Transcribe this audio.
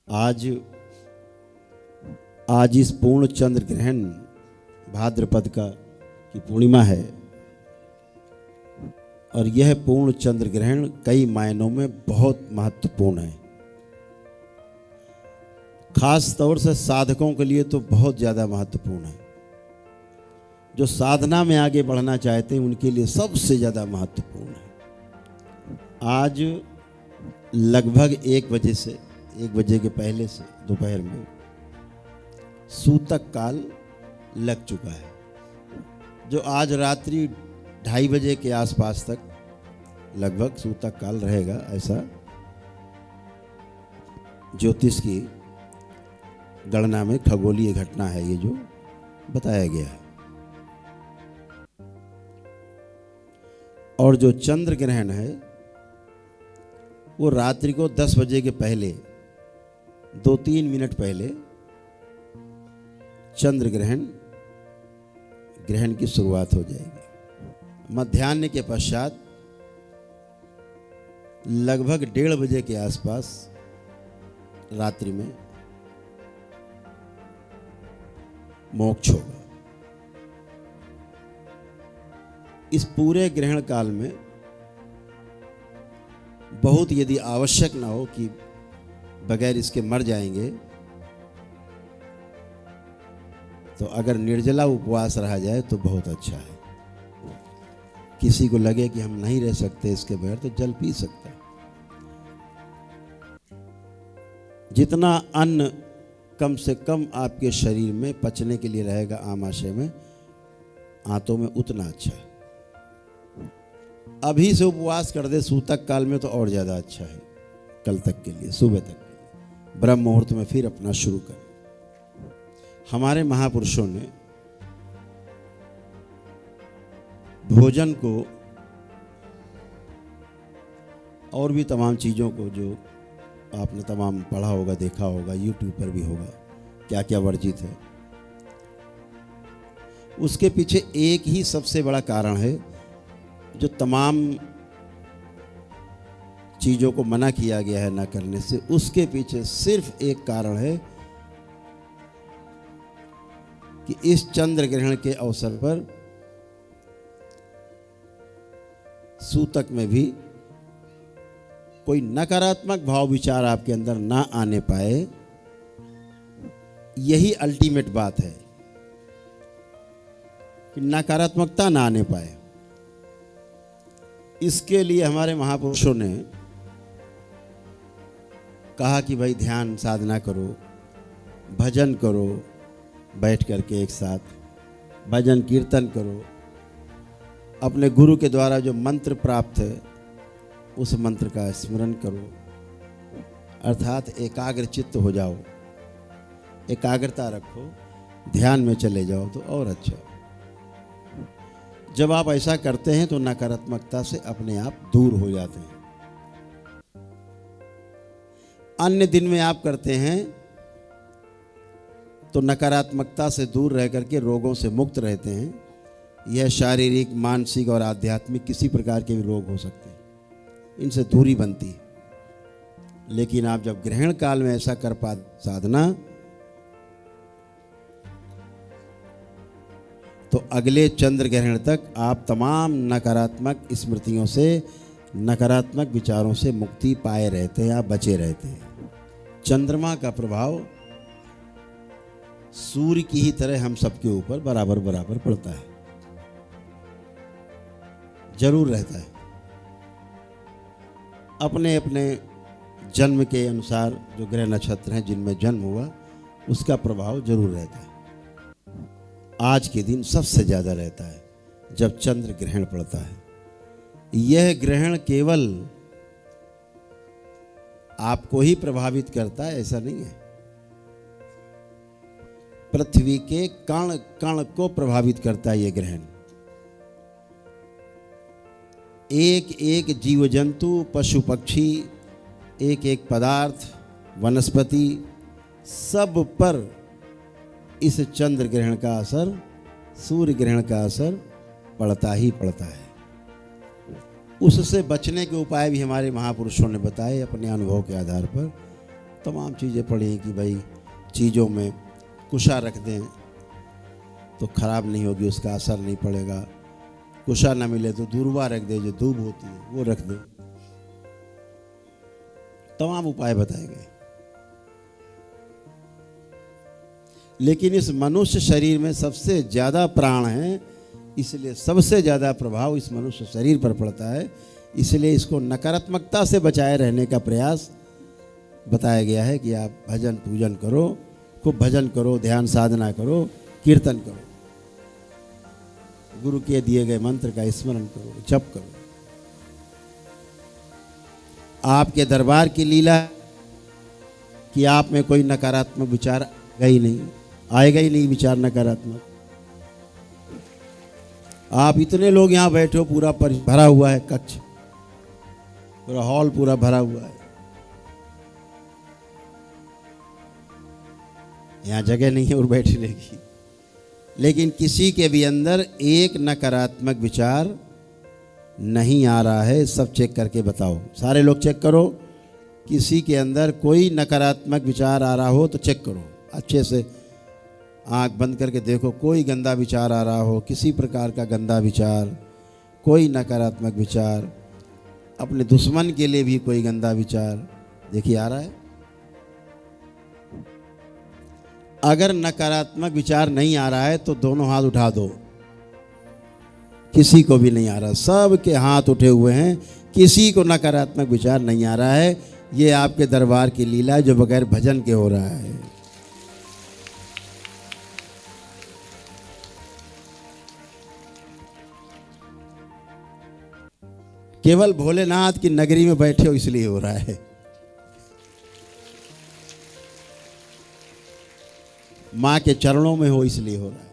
आज इस पूर्ण चंद्र ग्रहण भाद्रपद का की पूर्णिमा है और यह पूर्ण चंद्र ग्रहण कई मायनों में बहुत महत्वपूर्ण है। खास तौर से साधकों के लिए तो बहुत ज़्यादा महत्वपूर्ण है। जो साधना में आगे बढ़ना चाहते हैं उनके लिए सबसे ज़्यादा महत्वपूर्ण है। आज लगभग 1 बजे के पहले से दोपहर में सूतक काल लग चुका है, जो आज रात्रि 2:30 बजे के आसपास तक लगभग सूतक काल रहेगा, ऐसा ज्योतिष की गणना में खगोलीय घटना है ये जो बताया गया है। और जो चंद्र ग्रहण है वो रात्रि को 10 बजे के पहले 2-3 मिनट पहले चंद्र ग्रहण की शुरुआत हो जाएगी। मध्याह्न के पश्चात लगभग 1:30 बजे के आसपास रात्रि में मोक्ष होगा। इस पूरे ग्रहण काल में बहुत यदि आवश्यक ना हो कि बगैर इसके मर जाएंगे, तो अगर निर्जला उपवास रहा जाए तो बहुत अच्छा है। किसी को लगे कि हम नहीं रह सकते इसके बगैर तो जल पी सकता है। जितना अन्न कम से कम आपके शरीर में पचने के लिए रहेगा आमाशय में, आंतों में, उतना अच्छा है। अभी से उपवास कर दे सूतक काल में तो और ज़्यादा अच्छा है। कल तक के लिए, सुबह तक के लिए, ब्रह्म मुहूर्त में फिर अपना शुरू कर। हमारे महापुरुषों ने भोजन को और भी तमाम चीज़ों को, जो आपने तमाम पढ़ा होगा, देखा होगा, यूट्यूब पर भी होगा, क्या क्या वर्जित है, उसके पीछे एक ही सबसे बड़ा कारण है। जो तमाम चीज़ों को मना किया गया है ना करने से, उसके पीछे सिर्फ एक कारण है कि इस चंद्र ग्रहण के अवसर पर सूतक में भी कोई नकारात्मक भाव विचार आपके अंदर ना आने पाए। यही अल्टीमेट बात है कि नकारात्मकता ना आने पाए। इसके लिए हमारे महापुरुषों ने कहा कि भाई ध्यान साधना करो, भजन करो, बैठ करके एक साथ भजन कीर्तन करो, अपने गुरु के द्वारा जो मंत्र प्राप्त है उस मंत्र का स्मरण करो, अर्थात एकाग्र चित्त हो जाओ, एकाग्रता रखो, ध्यान में चले जाओ तो और अच्छा। जब आप ऐसा करते हैं तो नकारात्मकता से अपने आप दूर हो जाते हैं। अन्य दिन में आप करते हैं तो नकारात्मकता से दूर रह करके रोगों से मुक्त रहते हैं। यह शारीरिक, मानसिक और आध्यात्मिक किसी प्रकार के भी रोग हो सकते हैं, इनसे दूरी बनती है। लेकिन आप जब ग्रहण काल में ऐसा कर पा साधना, तो अगले चंद्र ग्रहण तक आप तमाम नकारात्मक स्मृतियों से, नकारात्मक विचारों से मुक्ति पाए रहते हैं, आप बचे रहते हैं। चंद्रमा का प्रभाव सूर्य की ही तरह हम सबके ऊपर बराबर बराबर पड़ता है, जरूर रहता है। अपने अपने जन्म के अनुसार जो ग्रह नक्षत्र हैं जिनमें जन्म हुआ, उसका प्रभाव जरूर रहता है। आज के दिन सबसे ज़्यादा रहता है जब चंद्र ग्रहण पड़ता है। यह ग्रहण केवल आपको ही प्रभावित करता है ऐसा नहीं है, पृथ्वी के कण कण को प्रभावित करता है। यह ग्रहण एक एक जीव जंतु, पशु पक्षी, एक एक पदार्थ, वनस्पति, सब पर इस चंद्र ग्रहण का असर, सूर्य ग्रहण का असर पड़ता ही पड़ता है। उससे बचने के उपाय भी हमारे महापुरुषों ने बताए अपने अनुभव के आधार पर। तमाम चीज़ें पढ़ी हैं कि भाई चीज़ों में कुशा रख दें तो ख़राब नहीं होगी, उसका असर नहीं पड़ेगा। कुशा ना मिले तो दूरबा रख दे, जो धूप होती है वो रख दे। तमाम उपाय बताए गए। लेकिन इस मनुष्य शरीर में सबसे ज़्यादा प्राण है, इसलिए सबसे ज़्यादा प्रभाव इस मनुष्य शरीर पर पड़ता है। इसलिए इसको नकारात्मकता से बचाए रहने का प्रयास बताया गया है कि आप भजन पूजन करो, खूब भजन करो, ध्यान साधना करो, कीर्तन करो, गुरु के दिए गए मंत्र का स्मरण करो, जप करो। आपके दरबार की लीला कि आप में कोई नकारात्मक विचार आएगा ही नहीं, आएगा ही नहीं विचार नकारात्मक। आप इतने लोग यहाँ बैठे हो, पूरा भरा हुआ है कक्ष, पूरा हॉल पूरा भरा हुआ है, यहाँ जगह नहीं है और बैठने की। लेकिन किसी के भी अंदर एक नकारात्मक विचार नहीं आ रहा है, सब चेक करके बताओ। सारे लोग चेक करो, किसी के अंदर कोई नकारात्मक विचार आ रहा हो तो चेक करो, अच्छे से आंख बंद करके देखो। कोई गंदा विचार आ रहा हो, किसी प्रकार का गंदा विचार, कोई नकारात्मक विचार, अपने दुश्मन के लिए भी कोई गंदा विचार देखिए आ रहा है। अगर नकारात्मक विचार नहीं आ रहा है तो दोनों हाथ उठा दो। किसी को भी नहीं आ रहा, सब के हाथ उठे हुए हैं, किसी को नकारात्मक विचार नहीं आ रहा है। ये आपके दरबार की लीला है जो बगैर भजन के हो रहा है। केवल भोलेनाथ की नगरी में बैठे हो इसलिए हो रहा है, माँ के चरणों में हो इसलिए हो रहा है।